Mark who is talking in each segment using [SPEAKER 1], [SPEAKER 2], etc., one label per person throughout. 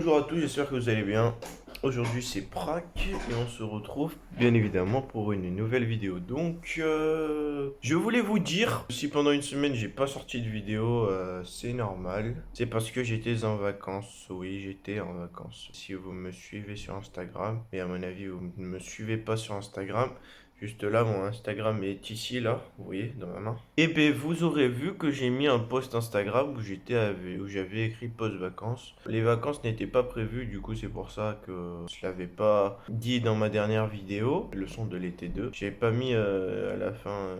[SPEAKER 1] Bonjour à tous, j'espère que vous allez bien. Aujourd'hui c'est Prac et on se retrouve bien évidemment pour une nouvelle vidéo. Donc je voulais vous dire, si pendant une semaine j'ai pas sorti de vidéo, c'est normal. C'est parce que j'étais en vacances, oui j'étais en vacances. Si vous me suivez sur Instagram, et à mon avis vous ne me suivez pas sur Instagram, juste là, mon Instagram est ici, là, vous voyez, dans ma main. Et bien, vous aurez vu que j'ai mis un post Instagram où j'avais écrit post-vacances. Les vacances n'étaient pas prévues, du coup, c'est pour ça que je l'avais pas dit dans ma dernière vidéo, leçon de l'été 2. J'ai pas mis à la fin,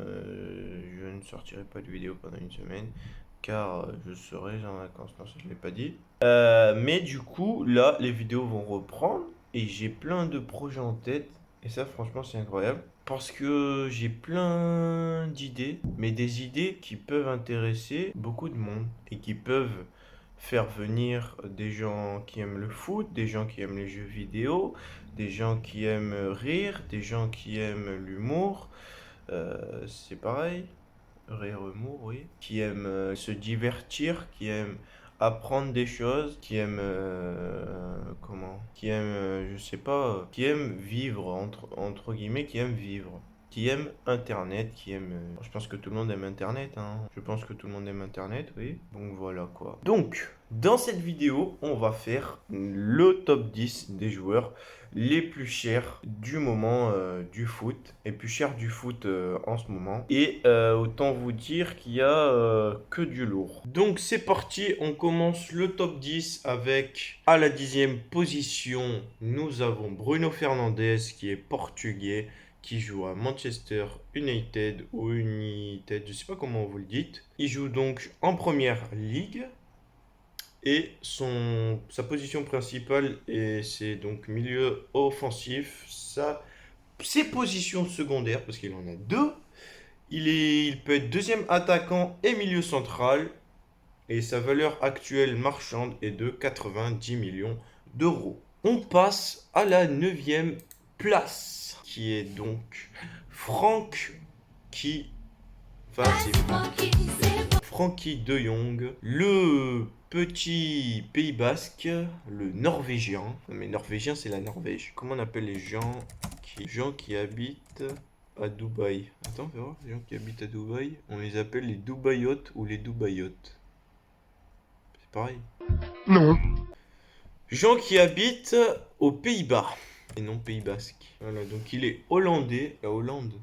[SPEAKER 1] je ne sortirai pas de vidéo pendant une semaine, car je serai en vacances. Non, ça, je l'ai pas dit. Mais du coup, là, les vidéos vont reprendre et j'ai plein de projets en tête. Et ça, franchement, c'est incroyable. Parce que j'ai plein d'idées, mais des idées qui peuvent intéresser beaucoup de monde et qui peuvent faire venir des gens qui aiment le foot, des gens qui aiment les jeux vidéo, des gens qui aiment rire, des gens qui aiment l'humour. C'est pareil, rire, humour, oui. Qui aiment se divertir, qui aiment apprendre des choses, qui aiment qui aiment je sais pas, qui aiment vivre entre guillemets, qui aiment vivre, qui aiment Internet, qui aiment je pense que tout le monde aime Internet, hein. Je pense que tout le monde aime Internet, oui. Donc voilà quoi. Donc dans cette vidéo, on va faire le top 10 des joueurs les plus chers du moment du foot, et plus chers du foot en ce moment. Et autant vous dire qu'il y a que du lourd. Donc c'est parti, on commence le top 10 avec, à la 10e position, nous avons Bruno Fernandes qui est portugais, qui joue à Manchester United ou United, je sais pas comment vous le dites. Il joue donc en première ligue. Et sa position principale, c'est donc milieu offensif. Ses positions secondaires, parce qu'il en a deux, il peut être deuxième attaquant et milieu central. Et sa valeur actuelle marchande est de 90 millions d'euros. On passe à la 9e place, qui est donc Frankie. Enfin, c'est Frankie de Jong, le petit Pays Basque, le Norvégien. Non, mais Norvégien, c'est la Norvège. Comment on appelle les gens qui habitent à Dubaï? Attends, fais voir. Les gens qui habitent à Dubaï, on les appelle les Dubaïotes ou les Dubaïotes. C'est pareil.
[SPEAKER 2] Non.
[SPEAKER 1] Gens qui habitent aux Pays-Bas et non Pays Basque. Voilà, donc il est hollandais. La Hollande.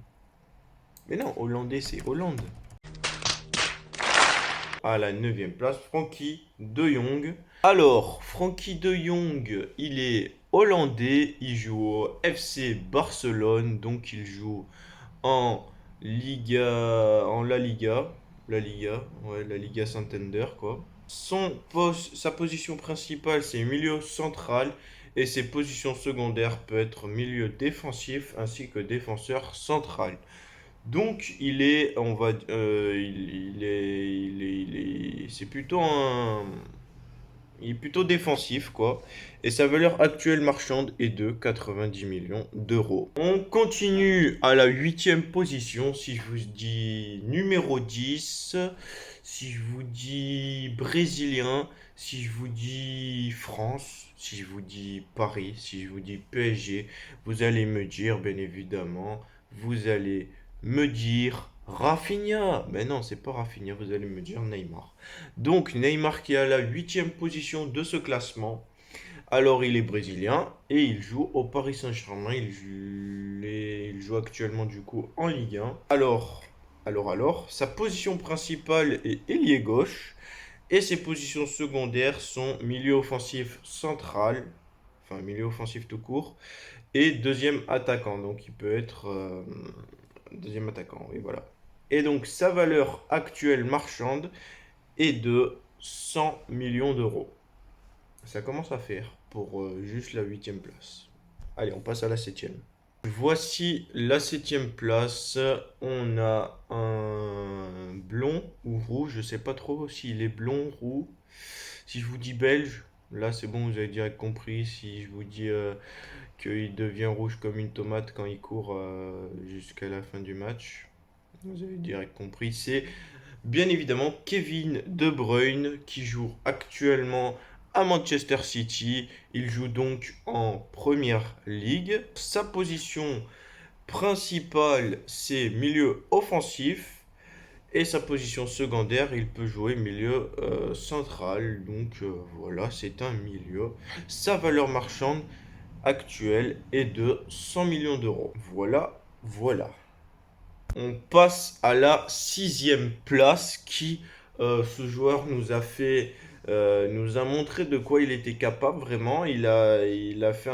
[SPEAKER 1] Mais non, hollandais, c'est Hollande. À la 9e place, Frankie de Jong. Alors, Frankie de Jong, il est hollandais, il joue au FC Barcelone, donc il joue en La Liga, la Liga Santander, quoi. Sa position principale, c'est milieu central, et ses positions secondaires peuvent être milieu défensif ainsi que défenseur central. Donc il est plutôt défensif quoi. Et sa valeur actuelle marchande est de 90 millions d'euros. On continue à la 8e position. Si je vous dis numéro 10, si je vous dis brésilien, si je vous dis France, si je vous dis Paris, si je vous dis PSG, vous allez me dire bien évidemment, vous allez me dire Rafinha. Mais non, c'est pas Rafinha, vous allez me dire Neymar. Donc Neymar qui est à la 8e position de ce classement. Alors il est brésilien et il joue au Paris Saint-Germain. Il joue actuellement du coup en Ligue 1. Alors, sa position principale est ailier gauche et ses positions secondaires sont milieu offensif central, enfin milieu offensif tout court, et deuxième attaquant. Donc il peut être deuxième attaquant, oui voilà. Et donc sa valeur actuelle marchande est de 100 millions d'euros. Ça commence à faire pour juste la 8e place. Allez, on passe à la 7e. Voici la 7e place. On a un blond ou roux. Je sais pas trop s'il est blond, roux. Si je vous dis belge, là c'est bon, vous avez direct compris. Si je vous dis qu'il devient rouge comme une tomate quand il court jusqu'à la fin du match, vous avez direct compris. C'est bien évidemment Kevin De Bruyne qui joue actuellement à Manchester City. Il joue donc en Première Ligue. Sa position principale, c'est milieu offensif. Et sa position secondaire, il peut jouer milieu central. Donc voilà, c'est un milieu. Sa valeur marchande actuelle est de 100 millions d'euros. Voilà, voilà. On passe à la 6e place qui, ce joueur nous a montré de quoi il était capable vraiment. Il a fait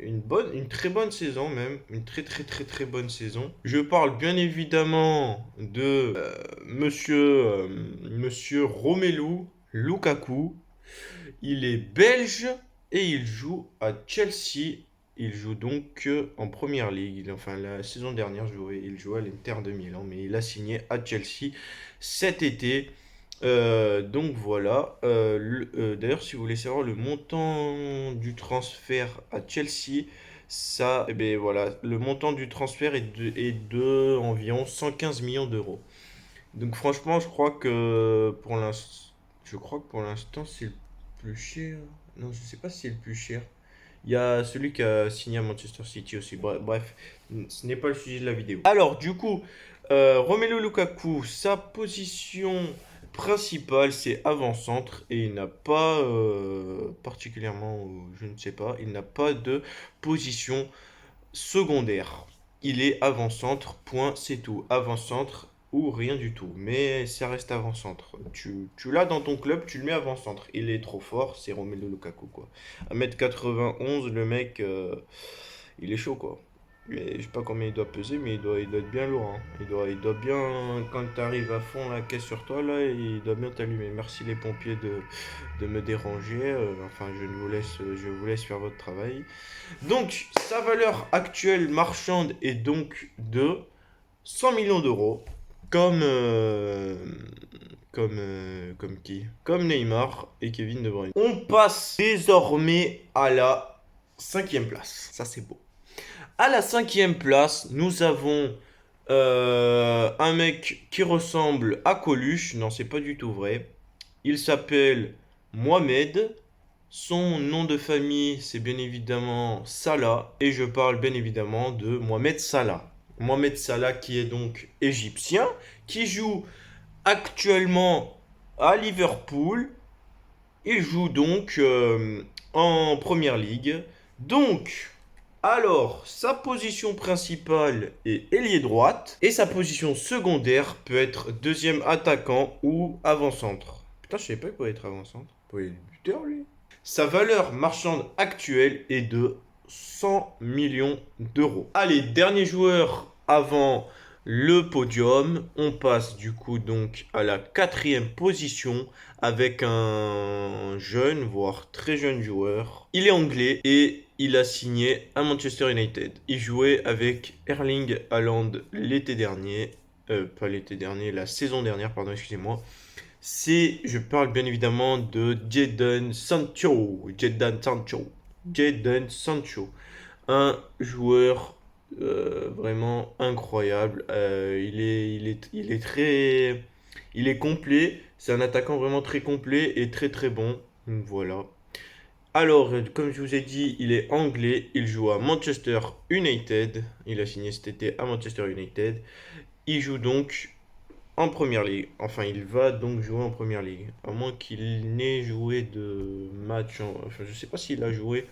[SPEAKER 1] une très bonne saison même, une très très très très bonne saison. Je parle bien évidemment de monsieur Romelu Lukaku. Il est belge et il joue à Chelsea. Il joue donc en Première Ligue. Enfin, la saison dernière, il jouait à l'Inter de Milan, mais il a signé à Chelsea cet été. Donc voilà. D'ailleurs, si vous voulez savoir le montant du transfert à Chelsea, ça, eh bien, voilà, le montant du transfert est de environ 115 millions d'euros. Donc franchement, je crois que pour l'instant, c'est le plus cher. Non, je sais pas si c'est le plus cher. Il y a celui qui a signé à Manchester City aussi. Bref, ce n'est pas le sujet de la vidéo. Alors, du coup, Romelu Lukaku, sa position principale, c'est avant-centre. Et il n'a pas, particulièrement, je ne sais pas, il n'a pas de position secondaire. Il est avant-centre, point, c'est tout. Avant-centre ou rien du tout. Mais ça reste avant-centre. Tu l'as dans ton club, tu le mets avant-centre. Il est trop fort, c'est Romelu Lukaku, quoi. 1m91, le mec, il est chaud, quoi. Mais je sais pas combien il doit peser, mais il doit être bien lourd, hein. Il doit bien, quand tu arrives à fond la caisse sur toi, là, il doit bien t'allumer. Merci les pompiers de me déranger. Enfin, je vous laisse faire votre travail. Donc, sa valeur actuelle marchande est donc de 100 millions d'euros. Comme qui? Comme Neymar et Kevin De Bruyne. On passe désormais à la 5e place. Ça, c'est beau. À la 5e place, nous avons un mec qui ressemble à Coluche. Non, c'est pas du tout vrai. Il s'appelle Mohamed. Son nom de famille, c'est bien évidemment Salah. Et je parle bien évidemment de Mohamed Salah. Mohamed Salah qui est donc égyptien, qui joue actuellement à Liverpool. Il joue donc en Première Ligue. Donc, alors, sa position principale est ailier droite. Et sa position secondaire peut être deuxième attaquant ou avant-centre. Putain, je savais pas qu'il pouvait être avant-centre. Il est buteur, lui. Sa valeur marchande actuelle est de 100 millions d'euros. Allez, dernier joueur avant le podium. On passe du coup donc à la 4e position avec un jeune, voire très jeune joueur. Il est anglais et il a signé à Manchester United. Il jouait avec Erling Haaland l'été dernier. Pas l'été dernier, la saison dernière, pardon, excusez-moi. Je parle bien évidemment de Jadon Sancho. Jadon Sancho. Un joueur vraiment incroyable. Il est complet. C'est un attaquant vraiment très complet et très très bon. Donc, voilà. Alors, comme je vous ai dit, il est anglais. Il joue à Manchester United. Il a signé cet été à Manchester United. Il joue donc en Première Ligue. Enfin, il va donc jouer en Première Ligue. À moins qu'il n'ait joué de match. Enfin, je sais pas s'il a joué.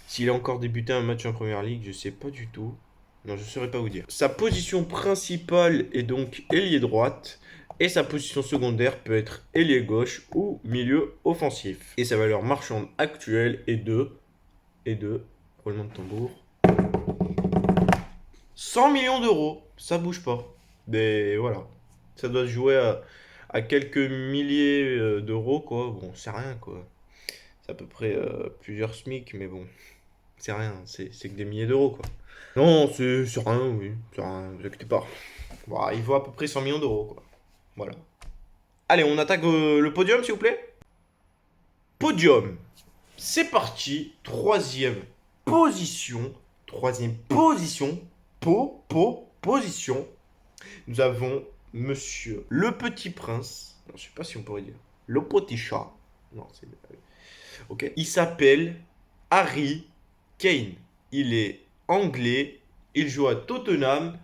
[SPEAKER 1] S'il a encore débuté un match en Première Ligue, je sais pas du tout. Non, je saurais pas vous dire. Sa position principale est donc ailier droite. Et sa position secondaire peut être ailier gauche ou milieu offensif. Et sa valeur marchande actuelle est roulement de tambour, 100 millions d'euros. Ça bouge pas. Mais voilà. Ça doit se jouer à quelques milliers d'euros, quoi. Bon, c'est rien, quoi. C'est à peu près plusieurs SMIC, mais bon, c'est rien. C'est que des milliers d'euros, quoi. Non, c'est rien, oui. C'est rien, ne vous inquiétez pas. Bon, il vaut à peu près 100 millions d'euros, quoi. Voilà. Allez, on attaque le podium, s'il vous plaît. Podium. C'est parti. Troisième position. Troisième position. Position. Nous avons Monsieur le Petit Prince. Non, je sais pas si on pourrait dire. Le Petit Chat. Non, c'est... Ok. Il s'appelle Harry Kane. Il est anglais. Il joue à Tottenham.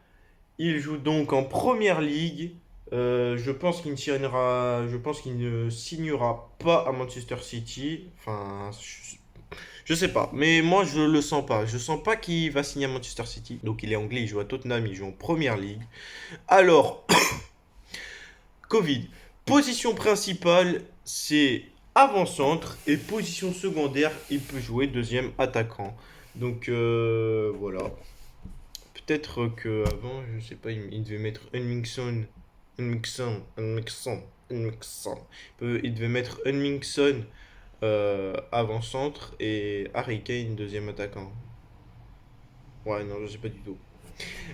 [SPEAKER 1] Il joue donc en Première Ligue. Je pense qu'il ne signera pas à Manchester City. Enfin, je sais pas. Mais moi, je le sens pas. Je sens pas qu'il va signer à Manchester City. Donc, il est anglais. Il joue à Tottenham. Il joue en Première Ligue. Alors, Covid. Position principale, c'est avant-centre. Et position secondaire, il peut jouer deuxième attaquant. Donc, voilà. Peut-être que avant, je sais pas, il devait mettre Unmixon. Il devait mettre Unmixon avant-centre et Harry Kane deuxième attaquant. Ouais, non, je sais pas du tout.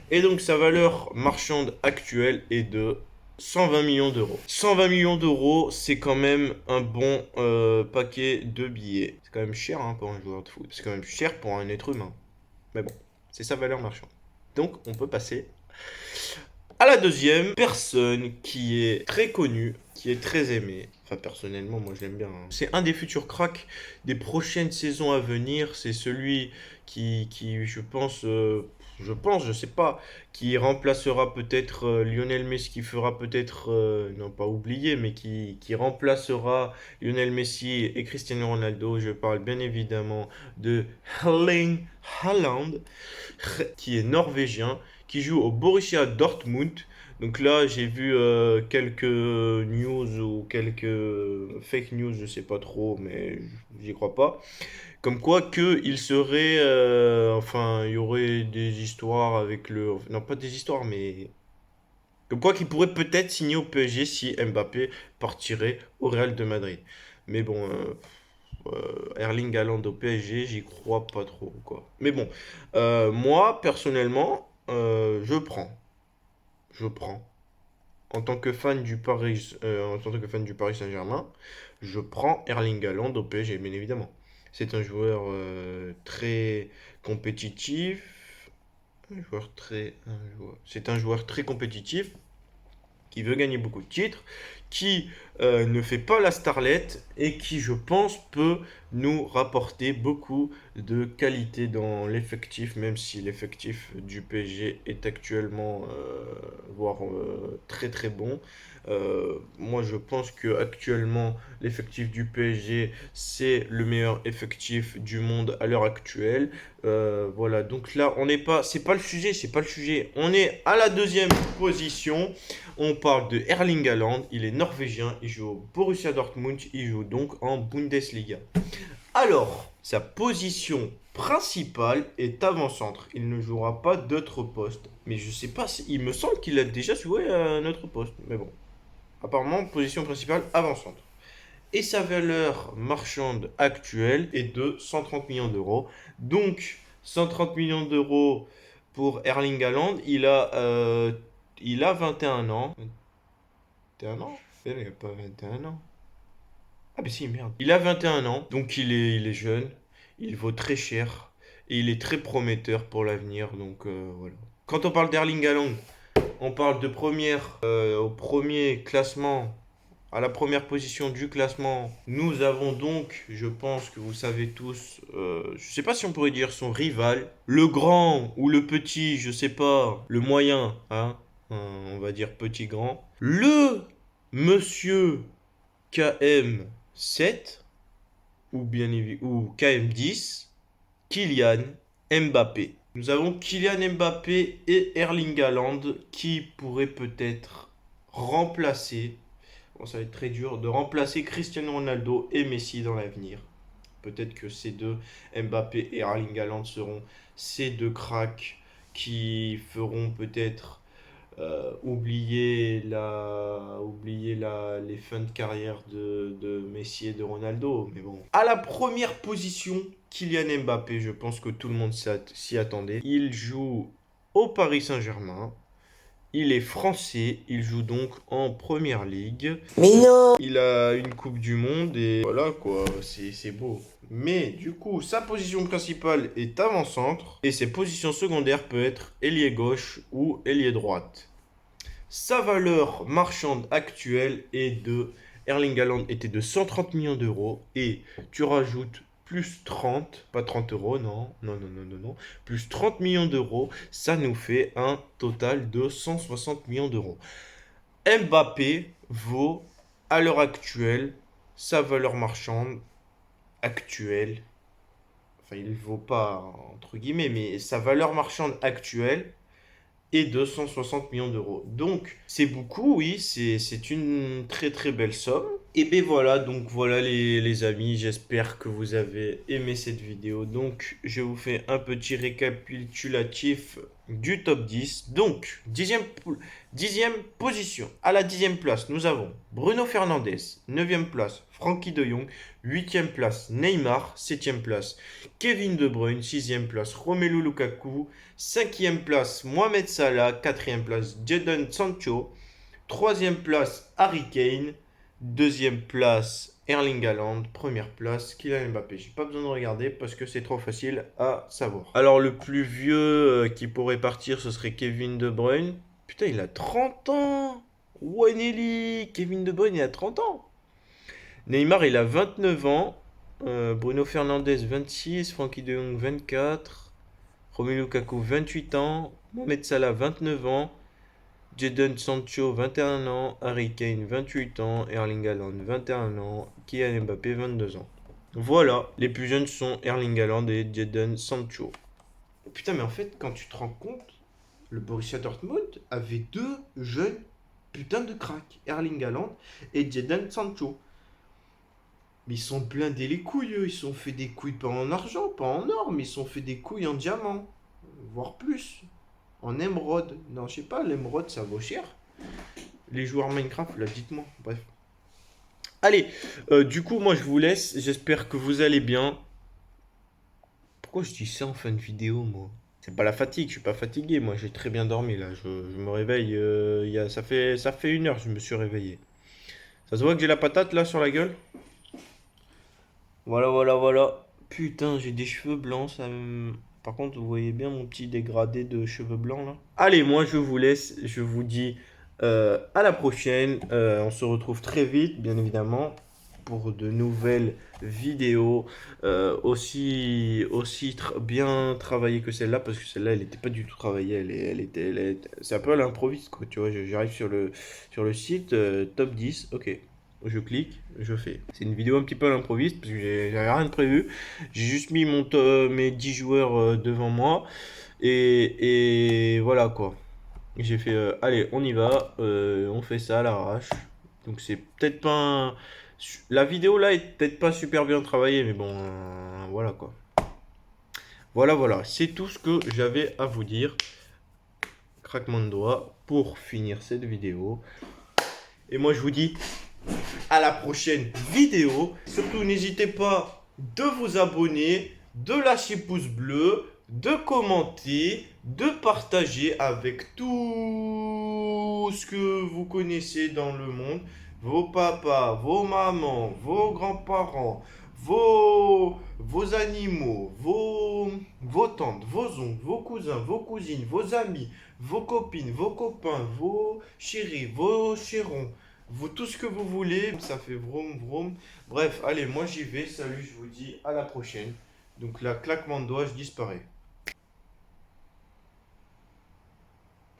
[SPEAKER 1] Et donc sa valeur marchande actuelle est de 120 millions d'euros. 120 millions d'euros, c'est quand même un bon paquet de billets. C'est quand même cher hein, pour un joueur de foot. C'est quand même cher pour un être humain. Mais bon, c'est sa valeur marchande. Donc on peut passer à la deuxième personne qui est très connue, qui est très aimée. Enfin, personnellement, moi je l'aime bien, hein. C'est un des futurs cracks des prochaines saisons à venir. C'est celui qui je sais pas, qui remplacera peut-être Lionel Messi, qui fera peut-être, non pas oublier, mais qui remplacera Lionel Messi et Cristiano Ronaldo. Je parle bien évidemment de Erling Haaland, qui est norvégien, qui joue au Borussia Dortmund. Donc là, j'ai vu quelques news ou quelques fake news, je sais pas trop, mais j'y crois pas. Comme quoi que il serait, enfin, il y aurait des histoires avec non pas des histoires, mais comme quoi qu'il pourrait peut-être signer au PSG si Mbappé partirait au Real de Madrid. Mais bon, Erling Haaland au PSG, j'y crois pas trop, quoi. Mais bon, moi, personnellement, je prends. Je prends. En tant que fan du Paris Saint-Germain, je prends Erling Haaland au PSG, bien évidemment. C'est un joueur très compétitif. C'est un joueur très compétitif qui veut gagner beaucoup de titres, qui ne fait pas la starlette et qui, je pense, peut nous rapporter beaucoup de qualité dans l'effectif, même si l'effectif du PSG est actuellement, voire très très bon. Moi, je pense que actuellement, l'effectif du PSG, c'est le meilleur effectif du monde à l'heure actuelle. Voilà, donc là, on n'est pas, c'est pas le sujet, c'est pas le sujet. On est à la deuxième position. On parle de Erling Haaland, il est norvégien, il joue au Borussia Dortmund, il joue donc en Bundesliga. Alors, sa position principale est avant-centre. Il ne jouera pas d'autre poste. Mais je sais pas, il me semble qu'il a déjà joué à un autre poste. Mais bon, apparemment, position principale avant-centre. Et sa valeur marchande actuelle est de 130 millions d'euros. Donc, 130 millions d'euros pour Erling Haaland, il a 21 ans. 21 ans? Il n'a pas 21 ans. Ah, mais si, merde. Il a 21 ans, donc il est jeune, il vaut très cher et il est très prometteur pour l'avenir. Donc voilà. Quand on parle d'Erling Haaland, on parle de au premier classement, à la première position du classement. Nous avons donc, je pense que vous savez tous, je sais pas si on pourrait dire son rival, le grand ou le petit, je sais pas, le moyen, hein, on va dire petit grand, le monsieur KM7 ou KM10, Kylian Mbappé. Nous avons Kylian Mbappé et Erling Haaland qui pourraient peut-être remplacer, bon, ça va être très dur, de remplacer Cristiano Ronaldo et Messi dans l'avenir. Peut-être que ces deux, Mbappé et Erling Haaland, seront ces deux cracks qui feront peut-être les fins de carrière de Messi et de Ronaldo. Mais bon. À la première position, Kylian Mbappé, je pense que tout le monde s'y attendait. Il joue au Paris Saint-Germain. Il est français, il joue donc en Première Ligue. Mais non! Il a une Coupe du Monde et voilà quoi, c'est beau. Mais du coup, sa position principale est avant-centre et ses positions secondaires peuvent être ailier gauche ou ailier droite. Sa valeur marchande actuelle est de Erling Haaland était de 130 millions d'euros. Et tu rajoutes plus 30, pas 30 euros, non, non, non, non, non, non, plus 30 millions d'euros, ça nous fait un total de 160 millions d'euros. Mbappé vaut, à l'heure actuelle, sa valeur marchande actuelle, enfin il ne vaut pas entre guillemets, mais sa valeur marchande actuelle est de 160 millions d'euros. Donc c'est beaucoup, oui, c'est une très très belle somme. Et ben voilà, donc voilà les amis, j'espère que vous avez aimé cette vidéo. Donc je vous fais un petit récapitulatif du top 10. Donc, dixième position. À la 10e place, nous avons Bruno Fernandes. 9e place, Frankie de Jong. 8e place, Neymar. 7e place, Kevin De Bruyne. 6e place, Romelu Lukaku. 5e place, Mohamed Salah. 4e place, Jadon Sancho. 3e place, Harry Kane. 2e place, Erling Haaland. 1re place, Kylian Mbappé. J'ai pas besoin de regarder parce que c'est trop facile à savoir. Alors, le plus vieux qui pourrait partir, ce serait Kevin De Bruyne. Putain, il a 30 ans. Ouais, Nelly. Kevin De Bruyne, il a 30 ans. Neymar, il a 29 ans. Bruno Fernandes, 26. Frankie de Jong, 24. Romelu Lukaku, 28 ans. Mohamed Salah, 29 ans. Jadon Sancho, 21 ans. Harry Kane, 28 ans. Erling Haaland, 21 ans. Kylian Mbappé, 22 ans. Voilà, les plus jeunes sont Erling Haaland et Jadon Sancho. Putain, mais en fait, quand tu te rends compte, le Borussia Dortmund avait deux jeunes putains de cracks, Erling Haaland et Jadon Sancho. Mais ils sont blindés les couilles, eux. Ils sont fait des couilles pas en argent, pas en or, mais ils sont fait des couilles en diamant. Voire plus. En émeraude. Non, je sais pas, l'émeraude, ça vaut cher. Les joueurs Minecraft, là, dites-moi. Bref. Allez, du coup, moi, je vous laisse. J'espère que vous allez bien. Pourquoi je dis ça en fin de vidéo, moi? C'est pas la fatigue, je suis pas fatigué. Moi, j'ai très bien dormi, là. Je me réveille. Ça fait 1 heure que je me suis réveillé. Ça se voit que j'ai la patate, là, sur la gueule? Voilà, voilà, voilà. Putain, j'ai des cheveux blancs. Par contre, vous voyez bien mon petit dégradé de cheveux blancs là. Allez, moi je vous laisse. Je vous dis à la prochaine. On se retrouve très vite, bien évidemment, pour de nouvelles vidéos bien travaillées que celle-là, parce que celle-là, elle n'était pas du tout travaillée. C'est un peu à l'improviste, quoi. Tu vois, j'arrive sur le site top 10. Ok. Je clique, je fais. C'est une vidéo un petit peu à l'improviste parce que j'avais rien de prévu. J'ai juste mis mes 10 joueurs devant moi et voilà quoi. J'ai fait allez, on y va, on fait ça à l'arrache. Donc c'est peut-être pas la vidéo là est peut-être pas super bien travaillée, mais bon, voilà quoi. Voilà, voilà, c'est tout ce que j'avais à vous dire. Craquement de doigts pour finir cette vidéo. Et moi je vous dis à la prochaine vidéo. Surtout, n'hésitez pas de vous abonner, de lâcher pouce bleu, de commenter, de partager avec tout ce que vous connaissez dans le monde. Vos papas, vos mamans, vos grands-parents, vos animaux, vos tantes, vos oncles, vos cousins, vos cousines, vos amis, vos copines, vos copains, vos chéris, vos chérons. Vous, tout ce que vous voulez, ça fait vroom vroom. Bref, allez, moi j'y vais. Salut, je vous dis à la prochaine. Donc là, claquement de doigts, je disparais.